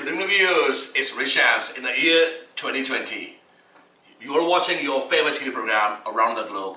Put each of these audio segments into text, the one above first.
Good evening viewers, it's Rishams in the year 2020. You are watching your favorite TV program around the globe.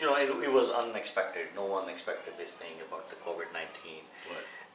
it was unexpected. No one expected this thing about the COVID-19. Right.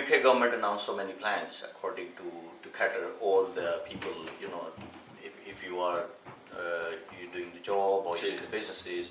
UK government announced so many plans according to cater all the people, if you are you're doing the job or you're doing the businesses.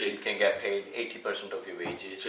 you can get paid 80% of your wages,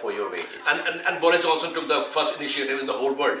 for your wages. And Boris Johnson took the first initiative in the whole world.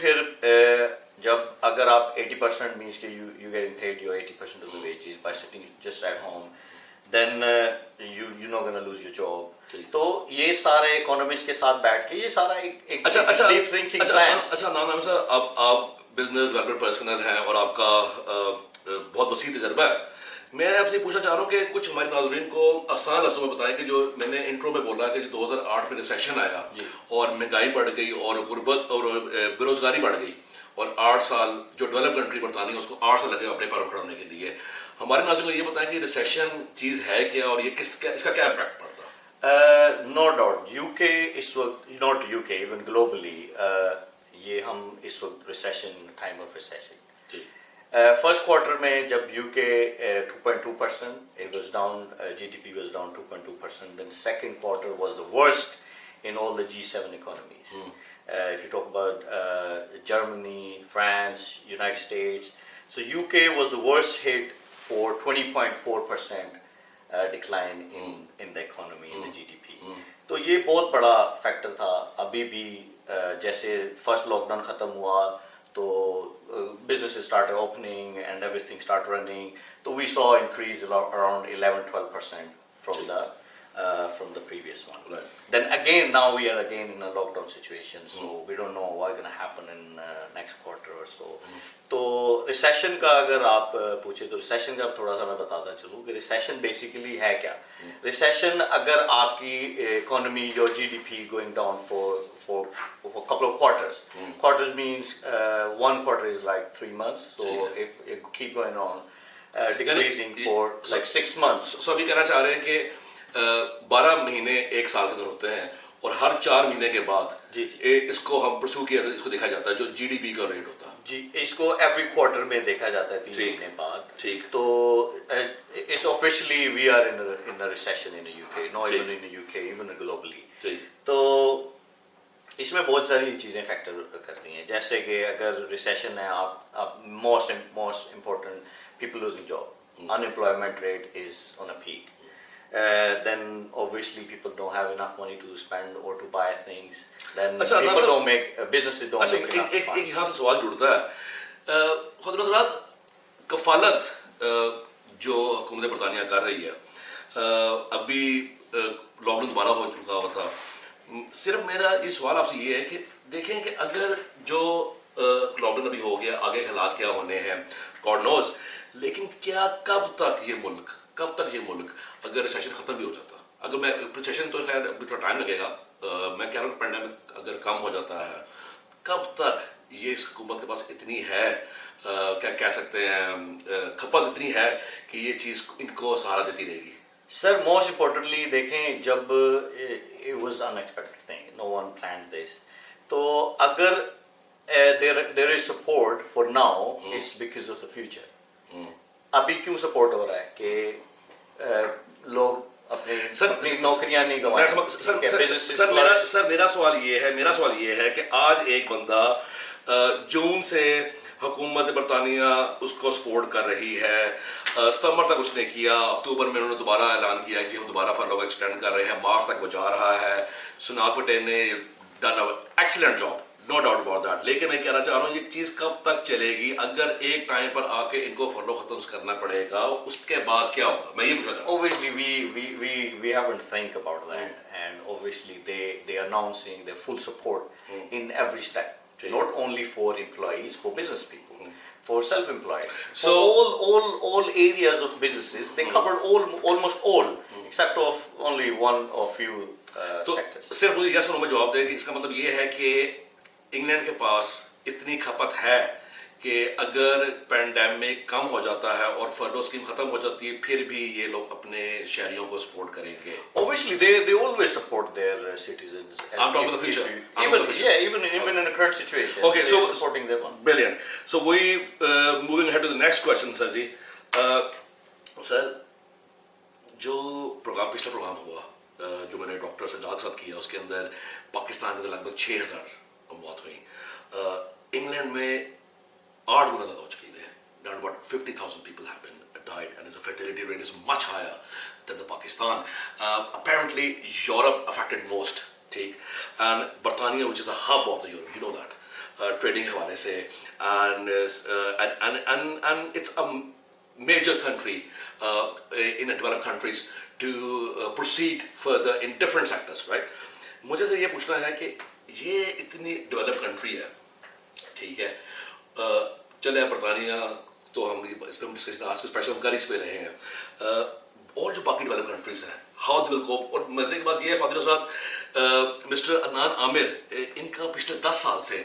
پھر جب اگر آپ 80% means کہ you getting paid your 80% of the wages by sitting just at home, then you're not going to lose your job. تو یہ سارے economist کے ساتھ بیٹھ کے یہ سارا ایک deep thinking plans. اچھا نام سر، آپ بزنس ڈیولپمنٹ پرسنل ہیں اور آپ کا بہت وسیع تجربہ ہے. میں آپ سے پوچھنا چاہ رہا ہوں کہ کچھ ہمارے ناظرین کو آسان لفظوں میں بتائیں کہ جو میں نے انٹرو میں بولا کہ 2008 میں ریسیشن آیا اور مہنگائی بڑھ گئی اور غربت اور بے روزگاری بڑھ گئی اور 8 سال جو ڈیولپ کنٹری برطانیہ اس کو 8 سال لگے اپنے پاؤں کھڑا ہونے کے لیے. ہمارے ناظرین کو یہ بتائیں کہ ریسیشن چیز ہے کیا اور یہ اس کا کیا امپیکٹ پڑتا ہے؟ نو ڈاؤٹ یو کے اس وقت، not you K even globally, یہ ہم اس وقت recession, time of recession. First quarter میں جب یو کے 2.2%, it was down, GDP was down 2.2%. Then second quarter was the worst in all the G7 economies. If you talk about Germany, France, United States, so UK was the worst hit for 20.4% decline in the economy, in the GDP. تو یہ بہت بڑا factor تھا. ابھی بھی جیسے first lock down ختم ہوا تو businesses started opening and everything started running. So we saw increase around 11-12% from the previous one. Right. Then again, now we are again in a lockdown situation, so we don't know what's going to happen in next quarter or so. تو recession کا اگر آپ پوچھے تو recession کا تھوڑا سا میں بتاتا چلوں کہ ریسیشن بیسیکلی ہے کیا. ریسیشن اگر آپ کی economy, your G D P going down for a couple of quarters. Quarters means one quarter is like 3 months, so if it keep going on decreasing for like 6 months. سو ابھی کہنا چاہ رہے ہیں کہ 12 مہینے ایک سال کے اندر ہوتے ہیں اور ہر 4 مہینے کے بعد اس کو ہم پرسو کیا اس کو دیکھا جاتا ہے جو جی ڈی پی کا ریٹ ہوتا ہے. جی اس کو ایوری کوارٹر میں دیکھا جاتا ہے 3 مہینے بعد. ٹھیک. تو اس officially we are in recession in U K, not even in U K, even globally. تو اس میں بہت ساری چیزیں فیکٹر کرتی ہیں، جیسے کہ اگر ریسیشن ہے آپ most important people losing job, unemployment rate is on a peak. Then obviously people don't have enough money to spend or to buy things. Then people don't make businesses don't make enough funds. ایک یہاں سے سوال جڑتا ہے حضرات، کفالت جو حکومت برطانیہ کر رہی ہے، ابھی لاک ڈاؤن دوبارہ ہو چکا ہوا تھا. صرف میرا یہ سوال آپ سے یہ ہے کہ دیکھیں کہ اگر جو لاک ڈاؤن ابھی ہو گیا، آگے حالات کیا ہونے ہیں گاڈ نوز، لیکن کیا کب تک یہ ملک اگر ریسیشن ختم بھی ہو جاتا، اگر میں ریسیشن تو خیر ابھی تھوڑا ٹائم لگے گا، میں کہہ رہا ہوں پینڈیمک اگر کم ہو جاتا ہے، کب تک یہ اس حکومت کے پاس اتنی ہے، کیا کہہ سکتے ہیں، کھپت اتنی ہے کہ یہ چیز ان کو سہارا دیتی رہے گی؟ سر موسٹ امپورٹنٹلی دیکھیں، جب it was unexpected thing, no one planned this. تو اگر there is support for now, it's because of the future. ابھی کیوں سپورٹ ہو رہا ہے کہ لوگ اپنی نوکریاں نہیں گنوائیں. سر میرا سوال یہ ہے کہ آج ایک بندہ جون سے حکومت برطانیہ اس کو سپورٹ کر رہی ہے، ستمبر تک اس نے کیا، اکتوبر میں انہوں نے دوبارہ اعلان کیا کہ ہم دوبارہ فروغ ایکسٹینڈ کر رہے ہیں، مارچ تک وہ جا رہا ہے. سناک پٹیل نے done excellent job, no doubt about that. لیکن میں کہنا چاہ رہا ہوں یہ چیز کب تک چلے گی؟ اگر ایک ٹائم پر آ کے ان کو فروغ ختم کرنا پڑے گا، اس کے بعد کیا ہوگا؟ میں یہ پوچھنا چاہتا ہوں. Obviously we haven't think about that, and obviously they are announcing their full support in every step, not only for employees, for business people, for self-employed, so all areas of businesses. They covered almost all except of only one or few sectors. صرف مجھے یس اور نو میں جواب دیں کہ اس کا مطلب یہ ہے کہ انگلینڈ کے پاس اتنی کھپت ہے کہ اگر پینڈیمک کم ہو جاتا ہے اور فروغ اسکیم ختم ہو جاتی ہے، پھر بھی یہ لوگ اپنے شہریوں کو سپورٹ کریں گے. Obviously they always support their citizens. I'm talking about the future. Even in the current situation. Okay, so supporting them. Brilliant. So we moving ahead to the next question, sir ji. Sir, جو پچھلا programme ہوا جو میں نے doctor Sajjad کے ساتھ کیا، اس کے اندر پاکستان میں لگ بھگ 6000 موت ہوئی. انگلینڈ میں 8 گنا زیادہ ہو چکی ہے. Around about 50,000 people have been died, and the fertility rate is much higher than the Pakistan. Apparently, Europe affected most. And Britannia, which is a hub of the Europe, you know that. Trading حوالے سے and it's a major country in a developed countries to proceed further in different sectors, right? مجھے سے یہ پوچھنا ہے کہ یہ اتنی ڈیولپ کنٹری ہے, ٹھیک ہے, چلے برطانیہ تو ہم اس پہ ڈسکشن آج اسپیشل کر اس پہ رہے ہیں, اور جو باقی ڈیولپ کنٹریز ہیں ہاؤ دے ول کوپ. اور مزے کی بات یہ ہے فاضل صاحب, مسٹر عدنان عامر, ان کا پچھلے 10 سال سے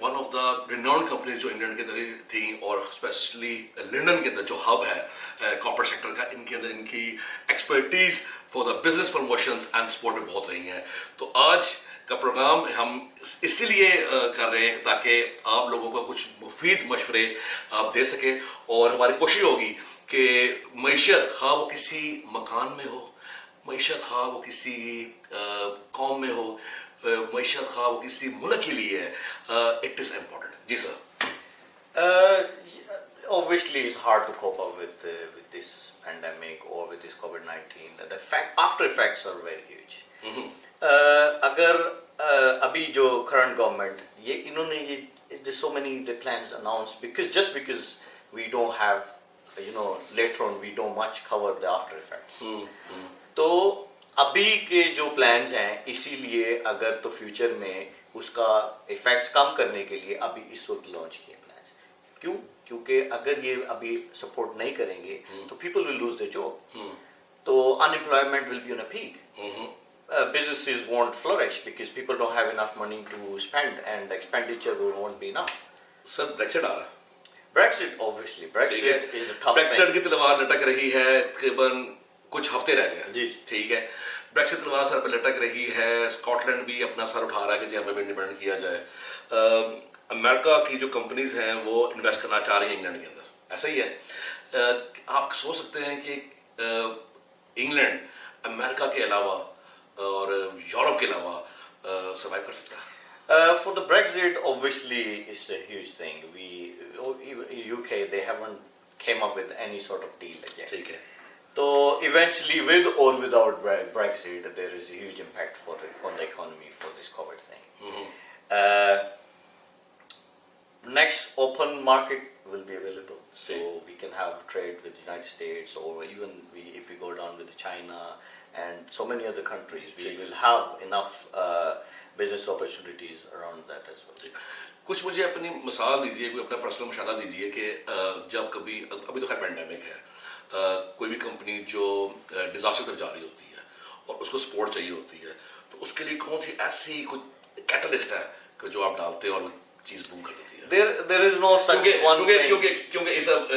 one of the renowned companies جو انگلینڈ کے اندر تھیں, اور اسپیشلی لنڈن کے اندر جو ہب ہے کارپوریٹ سیکٹر کا, ان کے اندر ان کی expertise for the business promotions and support میں بہت رہی ہیں. تو آج کا پروگرام ہم اسی لیے کر رہے ہیں تاکہ آپ لوگوں کو کچھ مفید مشورے آپ دے سکیں, اور ہماری کوشش ہوگی کہ معیشت خواہ وہ کسی مکان میں ہو, معیشت خواہ وہ کسی قوم میں ہو, معیشت خواہ وہ کسی ملک کے لیے ہے, اٹ از امپورٹنٹ. جی sir. Obviously it's hard to cope up with this pandemic or with this COVID-19. The after effects are very huge. اگر ابھی جو current government یہ انہوں نے یہ there's so many plans announced because we don't have later on we don't much cover the after effects. تو ابھی کے جو پلانز ہیں اسی لیے اگر تو فیوچر میں اس کا افیکٹس کم کرنے کے لیے ابھی اس وقت لانچ کیے پلانز. کیوں؟ کیونکہ اگر یہ ابھی سپورٹ نہیں کریں گے تو people will lose their job, تو unemployment will be on a peak. Businesses won't flourish because people don't have enough money to spend and expenditure won't be enough. Sir Brexit آ رہا ہے. Brexit obviously Brexit is a tough Brexit thing. کی تلوار لٹک رہی ہے, تقریباً کچھ ہفتے رہ گئے. جی ٹھیک ہے, بریکسٹ تلوار سر پہ لٹک رہی ہے. اسکاٹ بھی اپنا سر اٹھا رہا ہے کہ جی ہمیں بھی انڈیپینڈنٹ کیا جائے. امریکہ کی جو کمپنیز ہیں وہ انویسٹ کرنا چاہ رہی ہیں انگلینڈ کے اندر, ایسا ہی ہے. آپ سوچ سکتے ہیں کہ انگلینڈ امریکہ کے علاوہ اور یورپ کے علاوہ سروائیو کر سکتا ہے. For the Brexit, obviously, it's a huge thing. UK, they haven't came up with any sort of deal yet. ٹھیک ہے. So eventually, with or without Brexit, there is a huge impact on the economy for this COVID thing. Next open market will be available, so we can have trade with the United States, or even if we go down with China and so many other countries, we will have enough business opportunities around that as well. کچھ مجھے اپنی مثال دیجیے, کوئی اپنا personal مشاہدہ دیجیے کہ جب کبھی, ابھی تو خیر پینڈیمک ہے, کوئی بھی کمپنی جو ڈیزاسٹر تک جا رہی ہوتی ہے اور اس کو سپورٹ چاہیے ہوتی ہے, تو اس کے لیے کون سی ایسی کوئی کیٹلسٹ ہے کہ جو آپ ڈالتے ہیں اور چیز بوم کر دیتی ہے؟ There is no such one thing. کیونکہ یہ سب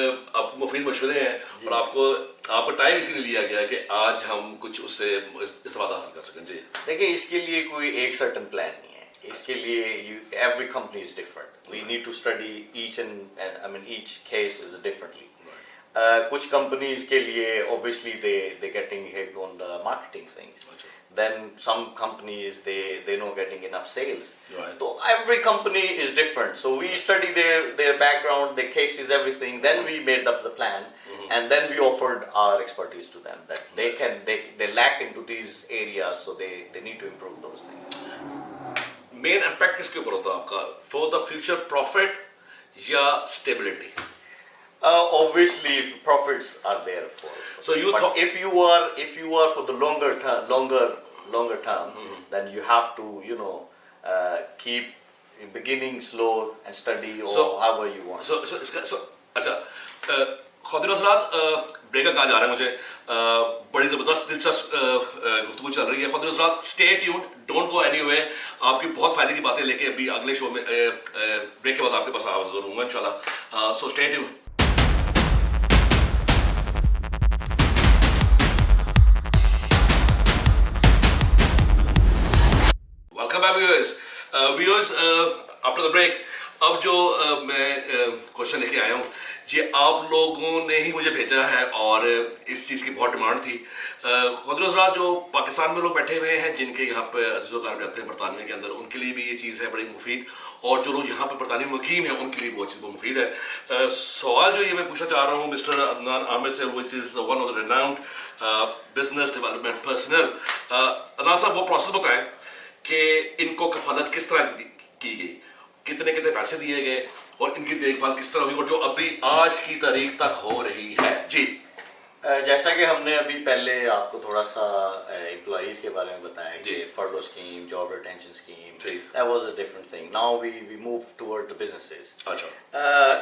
مفید مشورے ہیں, اور آپ کو ٹائم اسی لیے لیا گیا کہ آج ہم کچھ اس سے استفادہ حاصل کر سکیں. جی دیکھیں, اس کے لیے کوئی ایک سرٹن پلان نہیں ہے. اس کے لیے every company is different. We need to study each case is differently. کچھ کمپنیز کے لیے obviously they getting hit on the marketing things. Then some companies they not getting enough sales. Right. So every company is different. So we study their background, their cases, everything. Then we made up the plan, and then we offered our expertise to them that they lack into these areas, so they need to improve those things. Main impact کس کے اوپر ہوتا ہے آپ کا, for the future profit یا stability? Obviously profits are there for. So you but if you are for the longer term, then you have to keep beginning slow and study or however you want. So اچھا خواتین حضرات, break کا جا رہا ہے مجھے, بڑی زبردست دلچسپ گفتگو چل رہی ہے. خواتین حضرات stay tuned, don't go any way. آپ کی بہت فائدے کی باتیں لے کے ابھی اگلے شو میں بریک کے بعد آپ کے پاس حاضر ہوں گا انشاءاللہ. So stay tuned. Viewers after the break, اب جو میں کوشچن لے کے آیا ہوں یہ آپ لوگوں نے ہی مجھے بھیجا ہے, اور اس چیز کی بہت ڈیمانڈ تھی. خواتین حضرات جو پاکستان میں لوگ بیٹھے ہوئے ہیں جن کے یہاں پہ عزیز و اقارب رہتے ہیں برطانیہ کے اندر, ان کے لیے بھی یہ چیز ہے بڑی مفید, اور جو لوگ یہاں پہ برطانیہ میں مقیم ہیں ان کے لیے بہت چیز بہت مفید ہے. سوال جو یہ میں پوچھنا چاہ رہا ہوں مسٹر عدنان عامر سے, which is one of the renowned business development personnel. Adnan صاحب وہ پروسیس بتائیں کہ ان کو کفالت کس طرح کی گئی, کتنے کتنے پیسے دیے گئے اور ان کی دیکھ بھال کس طرح ہوئی اور جو ابھی آج کی تاریخ تک ہو رہی ہے. جی جیسا کہ ہم نے ابھی پہلے آپ کو تھوڑا سا امپلائیز کے بارے میں بتایا کہ furlough scheme, job retention scheme, that was a different thing. Now we move toward the businesses.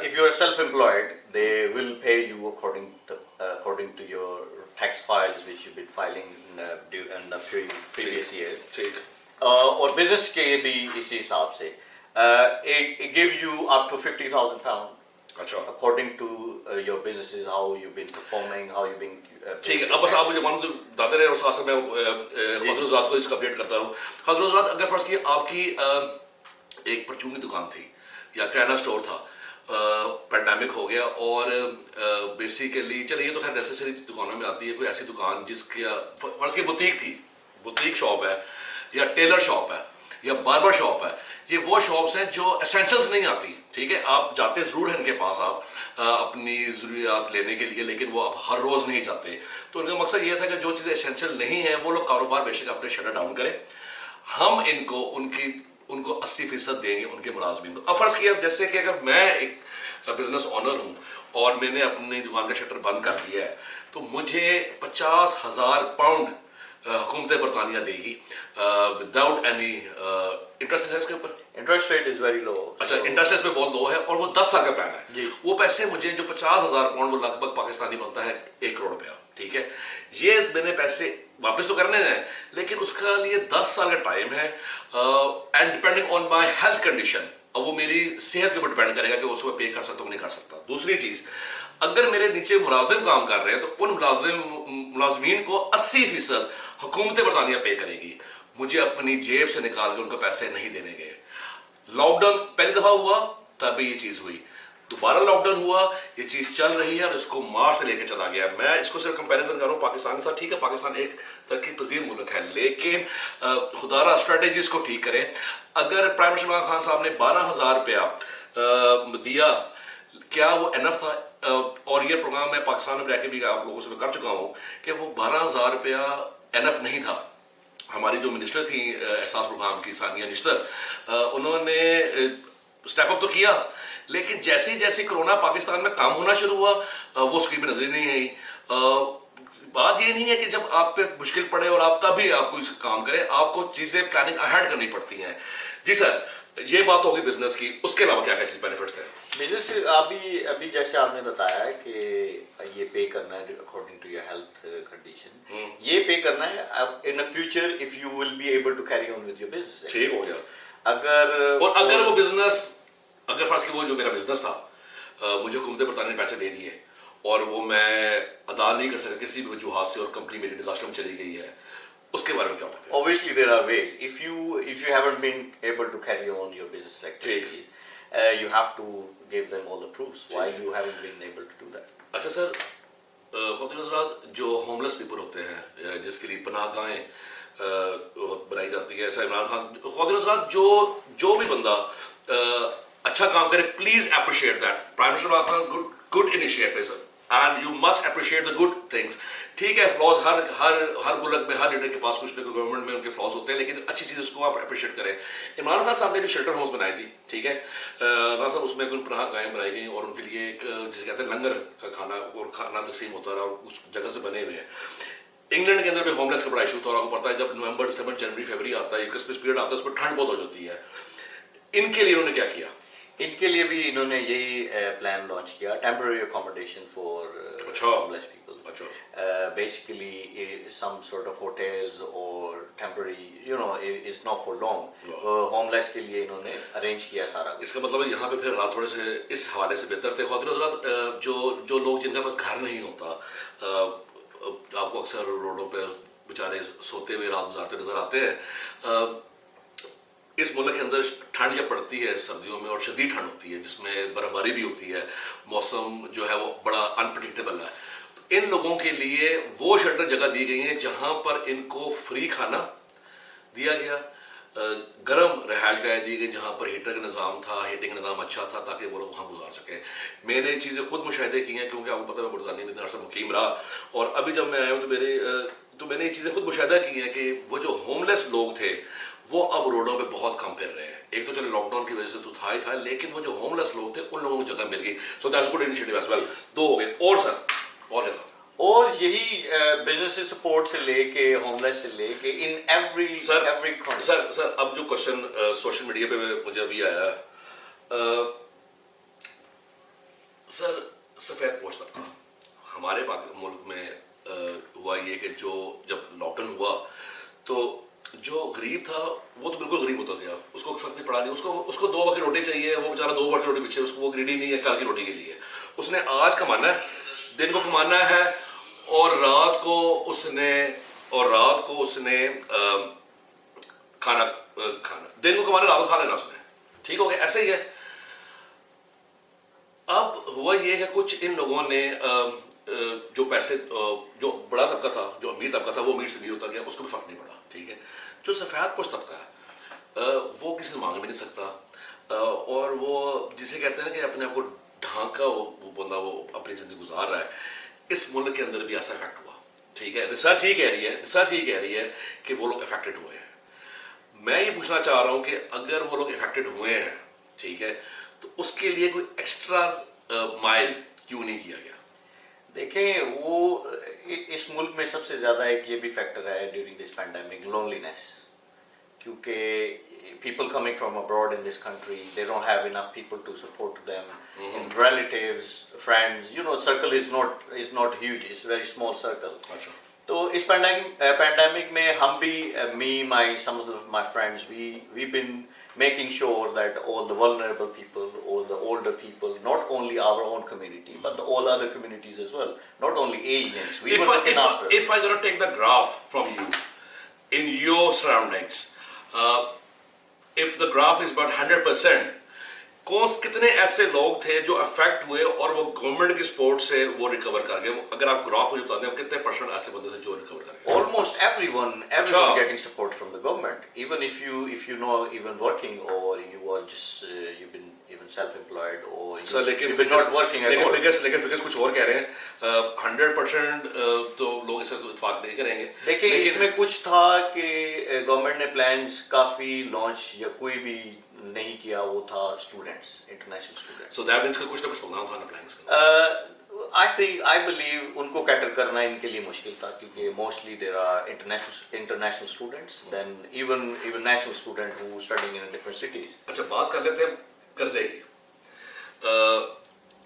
If you are self-employed, they will pay you according to your tax files which you've been filing in the previous years. اور business کے بھی اسی حساب سے it gives you up to £50,000 according to your businesses, how you've been performing, how you've been ٹھیک ہے. اب بس آپ مجھے معلوم بتاتے رہے اور ساتھ میں خضر حضرات کو اس کا اپڈیٹ کرتا رہوں. خضر حضرات, اگر فرض کیے آپ کی ایک پرچون کی دکان تھی یا کریانہ اسٹور تھا, پینڈیمک ہو گیا اور بیسیکلی چلیے یہ تو خیر نیسیسری دکانوں میں آتی ہے, کوئی ایسی دکان جس کا فرض کی بوتیک تھی, بوتیک شاپ ہے یا ٹیلر شاپ ہے یا باربر شاپ ہے, یہ وہ شاپس ہیں جو اسینشلس نہیں آتی. ٹھیک ہے, آپ جاتے ضرور ہیں ان کے پاس آپ اپنی ضروریات لینے کے لیے, لیکن وہ آپ ہر روز نہیں جاتے. تو ان کا مقصد یہ تھا کہ جو چیزیں اسینشل نہیں ہیں وہ لوگ کاروبار بے شک اپنے شٹر ڈاؤن کریں, ہم ان کو 80% دیں گے ان کے ملازمین کو. اب فرض کیا جیسے کہ اگر میں ایک بزنس آنر ہوں اور میں نے اپنی دکان کا شٹر بند کر دیا ہے تو مجھے £50,000 حکومت برطانیہ دے گی وداؤٹ اینی انٹرسٹ ہے اس کے اوپر. Interest rate is very low. اچھا, انٹرسٹ ریٹ پہ بہت لو ہے اور وہ 10 سال کا پلان ہے. جی, وہ پیسے مجھے جو £50,000 وہ لگ بھگ پاکستانی بنتا ہے 1 کروڑ روپیہ. ٹھیک ہے, یہ میں نے پیسے واپس تو کرنے ہیں لیکن اس کا لیے 10 سال کا ٹائم ہے and depending on my health condition. اب وہ میری صحت کے اوپر ڈپینڈ کرے گا کہ اس کو پے کر سکتا ہوں نہیں کر سکتا. دوسری چیز, اگر میرے نیچے ملازم کام کر رہے ہیں تو ان ملازمین کو 80% حکومت برطانیہ پے کرے گی, مجھے اپنی جیب سے نکال کے ان کو پیسے نہیں دینے گئے. لاک ڈاؤن پہلی دفعہ ہوا تبھی یہ چیز ہوئی, دوبارہ لاک ڈاؤن ہوا, یہ چیز چل رہی ہے اور اس کو مارچ سے لے کے چلا گیا. میں اس کو صرف کمپیریزن کر رہا ہوں پاکستان کے ساتھ. ٹھیک ہے, پاکستان ایک ترقی پذیر ملک ہے لیکن خدا را اسٹریٹجیز کو ٹھیک کریں. اگر پرائم منسٹر عمران خان صاحب نے 12,000 روپیہ دیا, کیا وہ انف تھا؟ اور یہ پروگرام میں پاکستان میں رہ کے بھی آپ لوگوں سے میں کر چکا ہوں کہ وہ 12,000 روپیہ انف نہیں تھا. ہماری جو منسٹر تھیں احساس پروگرام کی ثانیہ نشتر, انہوں نے اسٹیپ اپ تو کیا لیکن جیسے جیسے کرونا پاکستان میں کام ہونا شروع ہوا وہ اسکیمیں نظر نہیں آئی. بات یہ نہیں ہے کہ جب آپ پہ مشکل پڑے اور آپ تب بھی آپ کو کام کریں, آپ کو چیزیں پلاننگ اہیڈ کرنی پڑتی ہیں. جی سر, یہ بات ہوگی بزنس کی, اس کے علاوہ کیا کیا چیز بینیفٹس ہیں؟ بزنس ابھی جیسے آپ نے بتایا کہ یہ پے کرنا ہے according to your health condition, یہ پے کرنا ہے in future if you will be able to carry on with your business. ٹھیک ہو گیا. اگر وہ بزنس, اگر فرض کہ وہ جو میرا بزنس تھا مجھے حکومت برطانیہ نے پیسے دے دیے اور وہ میں ادا نہیں کر سکا کسی بھی وجوہات سے اور کمپنی میری ڈیزاسٹر میں چلی گئی ہے, اس کے بارے میں کیا ہوتا ہے؟ Obviously there are ways. If you haven't been able to carry on your business activities, you have to give them all the proofs why you haven't been able to do that. اچھا سر, خواتین حضرات, جو ہوملیس people ہوتے ہیں جس کے لیے پناہ گاہیں بنائی جاتی ہے, ایسا عمران خان, خواتین حضرات جو بھی بندہ اچھا کام کرے please appreciate that. Prime minister Imran Khan good initiatives and you must appreciate the good things. ٹھیک ہے, فلاز ہر ملک میں ہر لیڈر کے پاس کچھ نہ کچھ گورنمنٹ میں ان کے فلاز ہوتے ہیں لیکن اچھی چیز اس کو آپ اپریشیٹ کریں. عمران خان صاحب نے بھی شیلٹر ہومس بنائی تھی. ٹھیک ہے, عمران صاحب اس میں کوئی پناہ گاہیں بنائی گئی اور ان کے لیے ایک جسے کہتے ہیں لنگر کا کھانا اور کھانا تقسیم ہوتا رہا اور اس جگہ سے بنے ہوئے ہیں. انگلینڈ کے اندر بھی ہوملیس کا بڑا ایشو تھا اور آپ کو پتا ہے جب نومبر دسمبر جنوری فیبرری آتا ہے, کرسمس پیریڈ آتا ہے, اس پر ٹھنڈ بہت ہو جاتی ہے. ان کے لیے انہوں نے کیا کیا؟ ان کے لیے بھی انہوں نے یہی پلان لانچ کیا, temporary accommodation for homeless people. Basically some sort of hotels or temporary, is not for long. Homeless کے لیے انہوں نے arrange کیا سارا. اس کا مطلب یہاں پہ پھر رات تھوڑے سے اس حوالے سے بہتر تھے. خواتین حضرات, جو لوگ جن کا پاس گھر نہیں ہوتا, آپ کو اکثر روڈوں پہ بیچارے سوتے ہوئے رات گزارتے نظر آتے ہیں. اس ملک کے اندر ٹھنڈ جب پڑتی ہے سردیوں میں اور شدید ٹھنڈ ہوتی ہے جس میں برف باری بھی ہوتی ہے, موسم جو ہے وہ بڑا انپریڈکٹیبل ہے. ان لوگوں کے لیے وہ شیلٹر جگہ دی گئی ہیں جہاں پر ان کو فری کھانا دیا گیا, گرم رہائش گاہیں دی گئی جہاں پر ہیٹر کا نظام تھا, ہیٹنگ کا نظام اچھا تھا تاکہ وہ لوگ وہاں گزار سکیں. میں نے یہ چیزیں خود مشاہدے کی ہیں کیونکہ آپ کو پتہ ہے میں برطانیہ میں اتنا عرصہ مقیم رہا, اور ابھی جب میں آیا ہوں تو میں نے یہ چیزیں خود مشاہدہ کی ہیں کہ وہ جو ہوم لیس لوگ تھے وہ اب روڈوں پہ بہت کم پھر رہے ہیں. ایک تو چلے لاک ڈاؤن کی وجہ سے تو تھا ہی تھا, لیکن وہ جو ہوم لیس لوگ تھے ان لوگوں کو جگہ مل گئی. So that's good initiative as well. 2 ہو گئے. اور سر اور کیا تھا؟ اور یہی بزنس سپورٹ سے لے کے ہوم لیس سے لے کے ان ایوری سر اب جو کوشچن سوشل میڈیا پہ مجھے ابھی آیا, سر سفید پوش طبقہ ہمارے ملک میں ہوا یہ کہ جو جب لاک ڈاؤن ہوا تو جو غریب تھا وہ تو بالکل غریب ہوتا گیا, اس کو فرق نہیں پڑا نہیں, اس کو 2 وقت کی روٹی چاہیے, وہ بیچارہ 2 وقت کی روٹی پیچھے, اس کو وہ گریڈی نہیں ہے کل کی روٹی کے لیے. اس نے آج کمانا ہے, دن کو کمانا ہے, اور رات کو اس نے کھانا دن کو کمانا, رات کو کھا لینا اس نے. ٹھیک ہو گیا, ایسے ہی ہے. اب ہوا یہ کہ کچھ ان لوگوں نے جو پیسے, جو بڑا طبقہ تھا, جو امیر طبقہ تھا, وہ امیر سے امیر ہوتا گیا, اس کو بھی فرق نہیں پڑا. ٹھیک ہے. جو سفید پوش طبقہ ہے وہ کسی سے مانگ بھی نہیں سکتا, اور وہ جسے کہتے ہیں کہ اپنے آپ کو ڈھانکا وہ بندہ وہ اپنی زندگی گزار رہا ہے. اس ملک کے اندر بھی ایسا افیکٹ ہوا. ٹھیک ہے. ریسرچ یہ کہہ رہی ہے کہ وہ لوگ افیکٹڈ ہوئے ہیں. میں یہ پوچھنا چاہ رہا ہوں کہ اگر وہ لوگ افیکٹڈ ہوئے ہیں, ٹھیک ہے, تو اس کے لیے کوئی ایکسٹرا مائل کیوں نہیں کیا گیا؟ دیکھیں وہ اس ملک میں سب سے زیادہ ایک یہ بھی فیکٹر ہے ڈیورنگ دس پینڈیمک, لونلینس. کیونکہ people coming from abroad in this country, they don't have enough people to support them, and relatives, friends, circle is not huge, it's a very small circle. تو اس pandemic میں ہم بھی, some of my friends, we've been making sure that all the vulnerable people, all the older people, not only our own community, but all other communities as well, not only Asians. If I'm going to take the graph from you, in your surroundings, if the graph is about 100%, کتنے ایسے لوگ تھے جو effect ہوئے اور وہ government کی support سے وہ ریکور کر گئے؟ اگر آپ گراف مجھے بتا دیں کتنے پرسنٹ ایسے بندے تھے جو ریکور کر گئے؟ Almost everyone getting support from the government. Even if you know, even working, or you are just you've been even self-employed, or you've been not working at all. لیکن فگرز کچھ اور کہہ رہے ہیں. 100% تو لوگ اس سے اتفاق نہیں کریں گے. دیکھیں اس میں کچھ تھا کہ گورنمنٹ نے پلانس کافی لانچ یا کوئی بھی نہیں کیا, وہ تھا students, international students. So that means کہ کچھ نہ کچھ پروگرام تھا نا پلانس کا. I believe ان کو کیٹر کرنا ان کے لیے مشکل تھا, کیونکہ mostly there are international students, then even national student who studying in different cities. اچھا بات کر لیتے ہیں قرضے کی.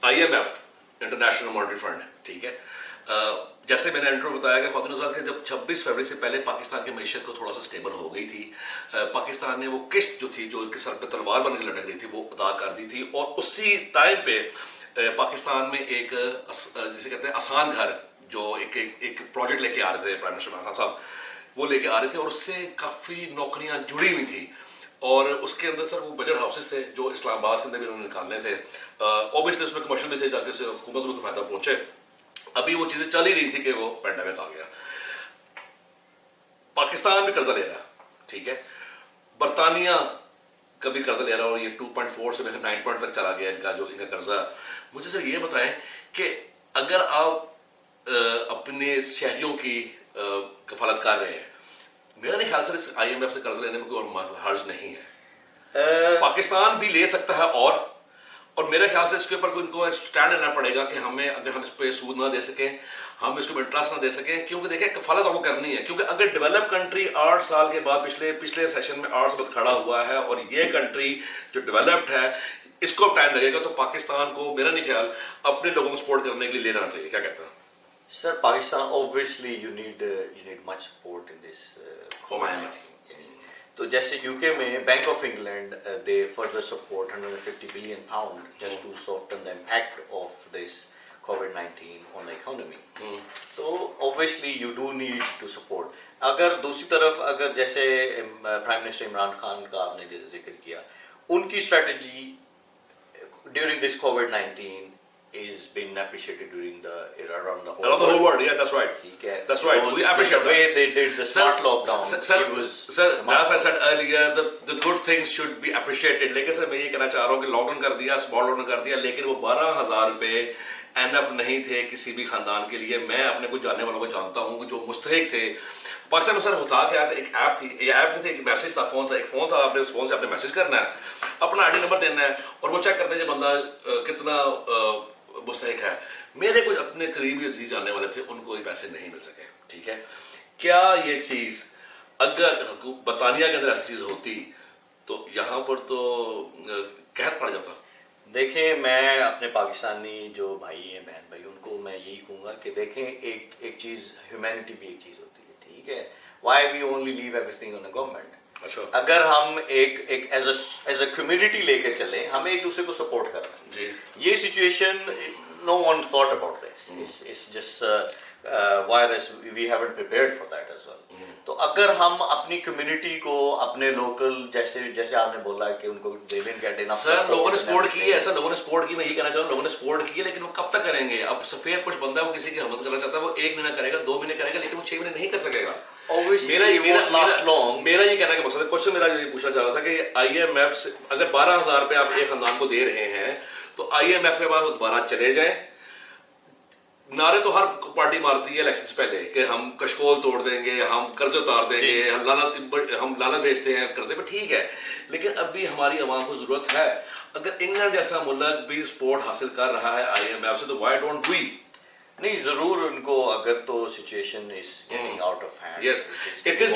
IMF انٹرنیشنل مانیٹری فنڈ, ٹھیک ہے, جیسے میں نے انٹرو بتایا کہ خواتین صاحب کہ جب 26 فروری سے پہلے پاکستان کی معیشت کو تھوڑا سا اسٹیبل ہو گئی تھی, پاکستان نے وہ قسط جو تھی, جو ان کے سر پہ تلوار بن کے لٹک رہی تھی, وہ ادا کر دی تھی. اور اسی ٹائم پہ پاکستان میں ایک جسے کہتے ہیں آسان گھر, جو ایک پروجیکٹ لے کے آ رہے تھے پرائم منسٹر عمران خان صاحب, وہ لے کے آ رہے تھے, اور اس سے کافی نوکریاں جڑی ہوئی تھیں. اور اس کے اندر سر وہ بجٹ ہاؤسز تھے جو اسلام آباد کے اندر بھی انہوں نے نکالنے تھے. اوبیسلی اس میں کمرشل بھی تھے, جا کے حکومت کو فائدہ پہنچے. ابھی وہ چیزیں چل ہی رہی تھی کہ وہ پینڈیمک آ گیا. پاکستان بھی قرضہ لے رہا, ٹھیک ہے, برطانیہ کا بھی قرضہ لے رہا, اور یہ 2.4 سے 9 پوائنٹ تک چلا گیا ان کا قرضہ. مجھے سر یہ بتائیں کہ اگر آپ اپنے شہریوں کی کفالت کر رہے ہیں, میرا نہیں خیال سر IMF سے قرض لینے میں کوئی حرج نہیں ہے. پاکستان بھی لے سکتا ہے, اور میرے خیال سے اس کے اوپر ان کو اسٹینڈ لینا پڑے گا کہ ہمیں, اگر ہم اس پہ سود نہ دے سکیں, ہم اس کو انٹرسٹ نہ دے سکیں, کیونکہ دیکھیں کفالت آپ کو کرنی ہے. کیونکہ اگر ڈیولپ کنٹری 8 سال کے بعد پچھلے سیشن میں 8 سال کھڑا ہوا ہے, اور یہ کنٹری جو ڈیولپڈ ہے اس کو ٹائم لگے گا, تو پاکستان کو میرا نہیں خیال اپنے لوگوں کو سپورٹ کرنے کے لیے لینا چاہیے. کیا کہتے ہیں سر؟ Pakistan obviously you need much support in this from IMF. تو جیسے UK میں bank of England they further support £150 billion just to soften the impact of this COVID-19 on the economy. تو obviously you do need to support. اگر دوسری طرف اگر جیسے prime minister Imran Khan کا آپ نے ذکر کیا, ان کی strategy during this COVID-19 is being appreciated around the whole world. Yeah, that's right. That's right. We appreciate the way they did the smart lockdown. Sir, as I said earlier, the good things should be appreciated. لیکن سر میں یہ کہنا چاہ رہا ہوں کہ lock down کر دیا, اسمال لاک ڈاؤن کر دیا, لیکن وہ 12,000 روپے NF نہیں تھے کسی بھی خاندان کے لیے. میں اپنے کچھ جاننے والوں کو جانتا ہوں جو مستحق تھے, پاکستان میں سر ہوتا کیا تھا, ایک ایپ تھی, یہ ایپ نہیں تھی, ایک میسج تھا, فون تھا, ایک فون تھا, آپ نے اس فون سے آپ نے میسج کرنا ہے, اپنا آئی ڈی نمبر دینا ہے, اور وہ چیک کرتے ہیں کہ بندہ کتنا مستحق ہے. میرے کچھ اپنے قریبی عزیز جاننے والے تھے, ان کو یہ پیسے نہیں مل سکے. ٹھیک ہے, کیا یہ چیز اگر برطانیہ کے اندر ایسی چیز ہوتی تو یہاں پر تو قحط پڑ جاتا؟ دیکھیں میں اپنے پاکستانی جو بھائی ہیں, بہن بھائی, ان کو میں یہی کہوں گا کہ دیکھیں ایک چیز, ہیومینٹی بھی ایک چیز ہوتی ہے. ٹھیک ہے, why we only leave everything on a government. اگر ہم ایک ایز اے کمیونٹی لے کے چلیں, ہمیں ایک دوسرے کو سپورٹ کرنا ہے. جی, یہ situation no one thought about this, it's just virus, we haven't prepared for that as well. تو اگر ہم اپنی کمیونٹی کو, اپنے لوکل, جیسے آپ نے بولا کہ ان کو دے دیں گیٹ انف, سر لوگوں نے سپورٹ کی ہے, سر لوگوں نے سپورٹ کی, میں یہ کہنا چاہوں لوگوں نے سپورٹ کی ہے, لیکن وہ کب تک کریں گے؟ اب سفید کچھ بندہ ہے, وہ کسی کی حمایت کرنا چاہتا ہے, وہ 1 مہینہ کرے گا, 2 مہینے کرے گا, لیکن وہ 6 مہینے نہیں کر سکے گا. میرا یہ کہنا کہ مقصد کوشچن میرا یہ پوچھنا چاہ رہا تھا کہ آئی ایم ایف سے اگر 12,000 روپے آپ ایک خاندان کو دے رہے ہیں, تو آئی ایم ایف کے بعد دوبارہ چلے جائیں. نعرے تو ہر پارٹی مارتی ہے الیکشن سے پہلے کہ ہم کشکول توڑ دیں گے, ہم قرض اتار دیں گے, ہم لانت بیچتے ہیں قرضے پہ. ٹھیک ہے, لیکن اب بھی ہماری عوام کو ضرورت ہے. اگر انگلینڈ جیسا ملک بھی سپورٹ حاصل کر رہا ہے آئی ایم ایف سے, تو وائی ڈونٹ وی؟ نہیں, ضرور ان کو, اگر تو situation is getting out of hand. Yes, it is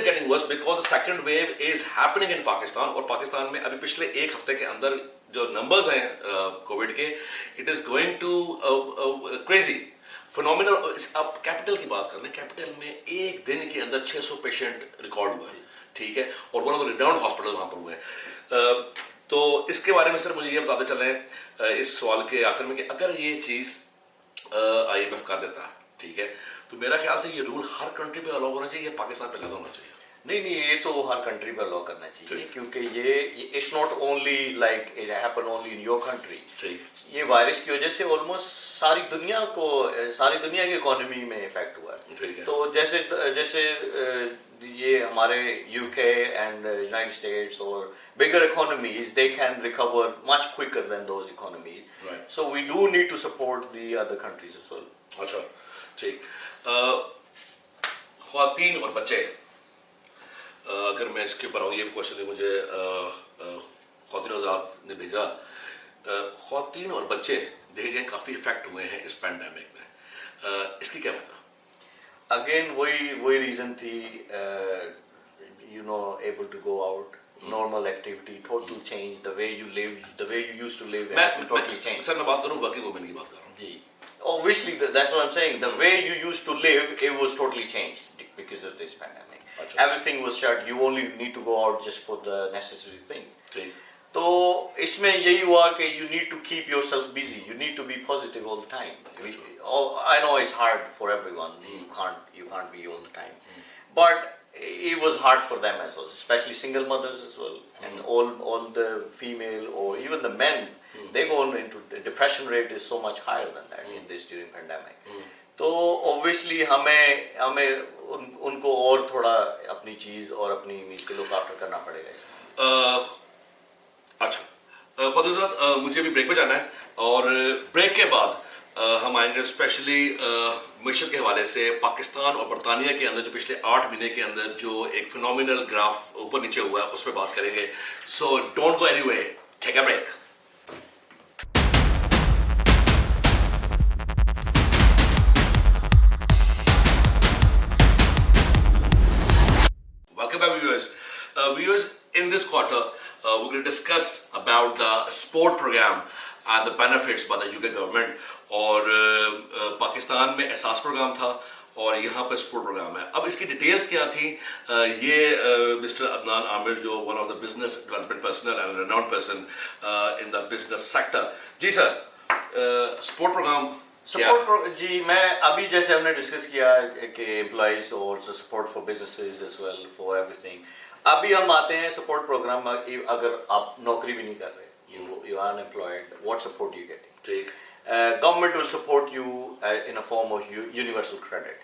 getting worse because the second wave is happening in Pakistan. اور پاکستان میں ابھی پچھلے 1 ہفتے کے اندر جو نمبرز ہیں کووڈ کے, it is going to crazy phenomenal. آپ کیپٹل کی بات کر رہے ہیں, کیپٹل میں ایک دن کے اندر 600 پیشنٹ ریکارڈ ہوا ہے. ٹھیک ہے, اور one of the renowned hospital وہاں پر ہوئے ہیں. تو اس کے بارے میں سر مجھے یہ بتاتے چلیں اس سوال کے آخر میں کہ اگر یہ چیز آئی ایم ایف کر دیتا ہے, ٹھیک ہے, تو میرا خیال سے یہ رول ہر کنٹری پہ الاؤ ہونا چاہیے, پاکستان پہ لگا ہونا چاہیے. نہیں, یہ تو ہر کنٹری پہ الاؤ کرنا چاہیے, کیونکہ یہ it's not only like it happen only in your country. یہ وائرس کی وجہ سے آلموسٹ ساری دنیا کی اکانومی میں افیکٹ ہوا ہے. تو جیسے یہ ہمارے یو کے اینڈ یونائٹیڈ اسٹیٹس اور bigger economies, they can recover much quicker than those economies. Right. So we do need to support the other countries as well. اچھا, ٹھیک. خواتین اور بچے, اگر میں اس کے اوپر آؤں, یہ کوشچن مجھے خواتین آزاد نے بھیجا. خواتین اور بچے دیکھے گئے کافی افیکٹ ہوئے ہیں اس پینڈیمک میں, اس کی کیا وجہ؟ اگین وہی ریزن تھی, able to go out, normal activity, total change, the way you live, the way you used to live, totally changed. سر میں بات کروں ورکنگ وومن کی بات کر رہا ہوں. جی, obviously that's what I'm saying, the way you used to live, it was totally changed because of this pandemic. Everything was shut, you only need to go out just for the necessary thing. تو اس میں یہی ہوا کہ you need to keep yourself busy, you need to be positive all the time. I know it's hard for everyone, you can't be all the time, but it was hard for them as well, especially single mothers as well, and all the female or even the men, they go into the depression rate is so much higher than that in this during pandemic. تو obviously ہمیں ان کو اور تھوڑا اپنی چیز اور اپنی image کے لوک آفٹر کرنا پڑے گا. اچھا خود صاحب, مجھے بھی بریک پہ جانا ہے, اور بریک کے بعد ہم آئیں گے اسپیشلی معیشت کے حوالے سے پاکستان اور برطانیہ کے اندر جو پچھلے 8 مہینے کے اندر جو ایک فینومینل گراف اوپر نیچے ہوا ہے, اس پہ بات کریں گے. So don't go any way, take a break. Welcome back, viewers. Viewers, in this quarter, we're going to discuss about the sport program and the benefits by the UK government. اور پاکستان میں احساس پروگرام تھا اور یہاں پہ support programme ہے. اب اس کی ڈیٹیلز کیا تھی, یہ مسٹر عدنان عامر جو one of the business development personnel and renowned person in the business sector. جی سر, سپورٹ پروگرام جی, میں ابھی جیسے ہم نے ڈسکس کیا کہ امپلائیز اور support for businesses as well for ایوری تھنگ. ابھی ہم آتے ہیں سپورٹ پروگرام, اگر آپ نوکری بھی نہیں کر رہے, you are unemployed, what support you getting. ٹھیک, government will support you in a form of universal credit.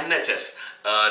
NHS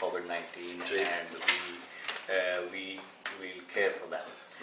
COVID-19 and we will care for them.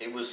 it was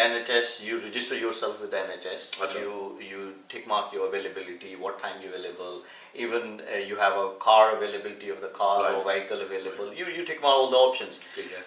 NHS, you register yourself with NHS. You tick mark your availability, what time you're available, even you have a car availability of the car or vehicle available. You tick mark all the options.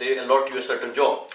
they allot you a certain job.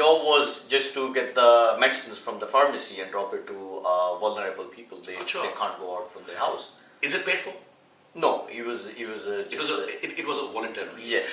Job was just to get the medicines from the pharmacy and drop it to vulnerable people. They can't go out from their house. Is it paid for? No, it was just a voluntary. Yes.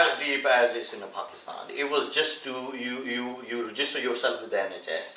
as deep as it's in Pakistan. It was just to you register yourself with the NHS.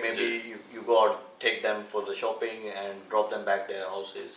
maybe you go out, take them for the shopping and drop them back their houses.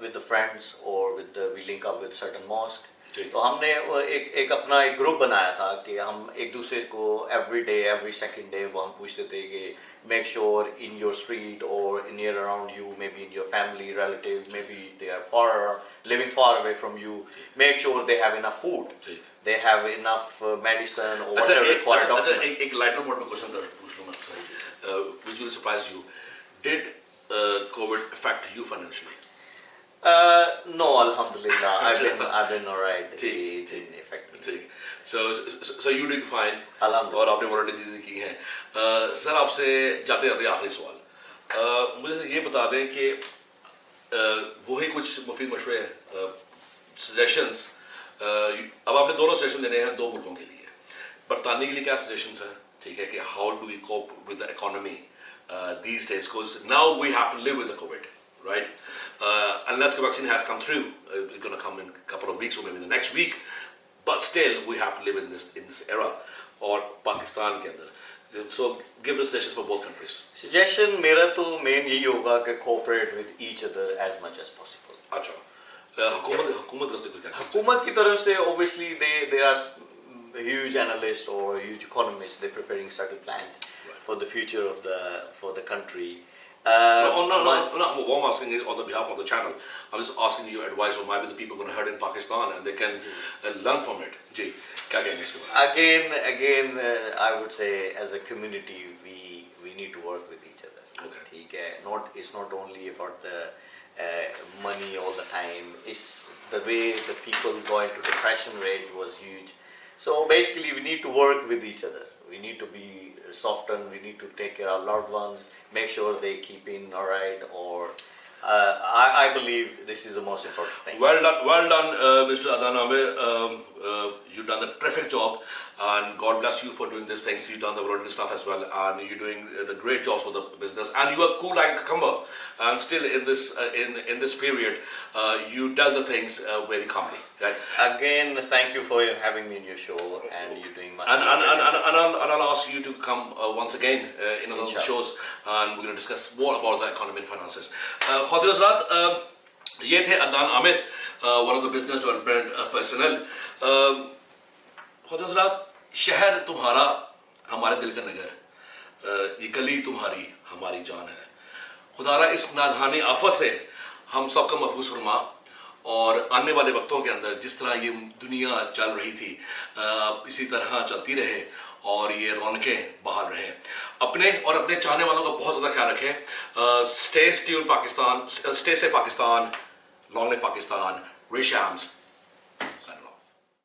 with the friends or with we link up with certain mosque. تو ہم نے ایک اپنا ایک group بنایا تھا کہ ہم ایک دوسرے کو every day every second day وہ ہم پوچھتے تھے کہ make sure in your street or in area around you may be in your family relative may be they are far living far away from you, make sure they have enough food, they have enough medicine or whatever required document. ایک lighter mood میں question پوچھ لوں میں which will surprise you. Did COVID affect you financially? No, alhamdulillah, I've been alright. It didn't affect me. So you did fine. Alhamdulillah. اور آپ نے بڑی چیزیں کی ہیں. سر آپ سے جاتے جاتے آخری سوال مجھے یہ بتا دیں کہ وہی کچھ مفید مشورے سجیشنز اب آپ نے دونوں سجیشن دینے ہیں دو ملکوں کے لیے. برطانیہ کے لیے کیا سجیشنز ہیں, ٹھیک ہے, کہ how do we cope with the economy these days, because now we have to live with the COVID, right, unless the vaccine has come through, it's going to come in a couple of weeks or maybe the next week, but still we have to live in this era. اور پاکستان کے اندر, so give the suggestions for both countries. Suggestion میرا تو مین یہی ہوگا کہ cooperate with each other as much as possible. اچھا, حکومت کا ذکر کیا ہے؟ حکومت کی طرف سے obviously they are huge analysts or huge economists, they're preparing certain plans for the future for the country. No, what I'm asking is on the behalf of the channel. I'm just asking you advice or maybe the people going to heard in Pakistan and they can learn from it. Ji, kya kehenge iske baare? Again, I would say as a community we need to work with each other. Okay. ٹھیک ہے, it's not only about the money all the time. It's the way the people go into depression rate was huge. So basically we need to work with each other. We need to be softened, we need to take care of our loved ones, make sure they keep in all right, or I believe this is the most important thing. Well done, Mr. Adnan Amir. You've done a terrific job, and God bless you for doing these things. You've done the voluntary stuff as well, and you're doing the great jobs for the business. And you are cool like a cucumber. And still in this period, you tell the things very calmly. Right? Again, thank you for having me in your show, and you're doing much. And I'll ask you to come once again in another shows, and we're going to discuss more about the economy and finances. Khawatین Hazrat, یہ تھے عدنان عامر, one of the business development personnel. خاتون حضرات, شہر تمہارا ہمارے دل کا نگر, یہ گلی تمہاری ہماری جان ہے. خدا را اس ناگہانی آفت سے ہم سب کا محفوظ فرما, اور آنے والے وقتوں کے اندر جس طرح یہ دنیا چل رہی تھی اسی طرح چلتی رہے, اور یہ رونقیں بحال رہے. اپنے اور اپنے چاہنے والوں کا بہت زیادہ خیال رکھیں. اسٹے ٹیون پاکستان, اسٹے سے پاکستان, لانگ لیو پاکستان, ریش ہیمز.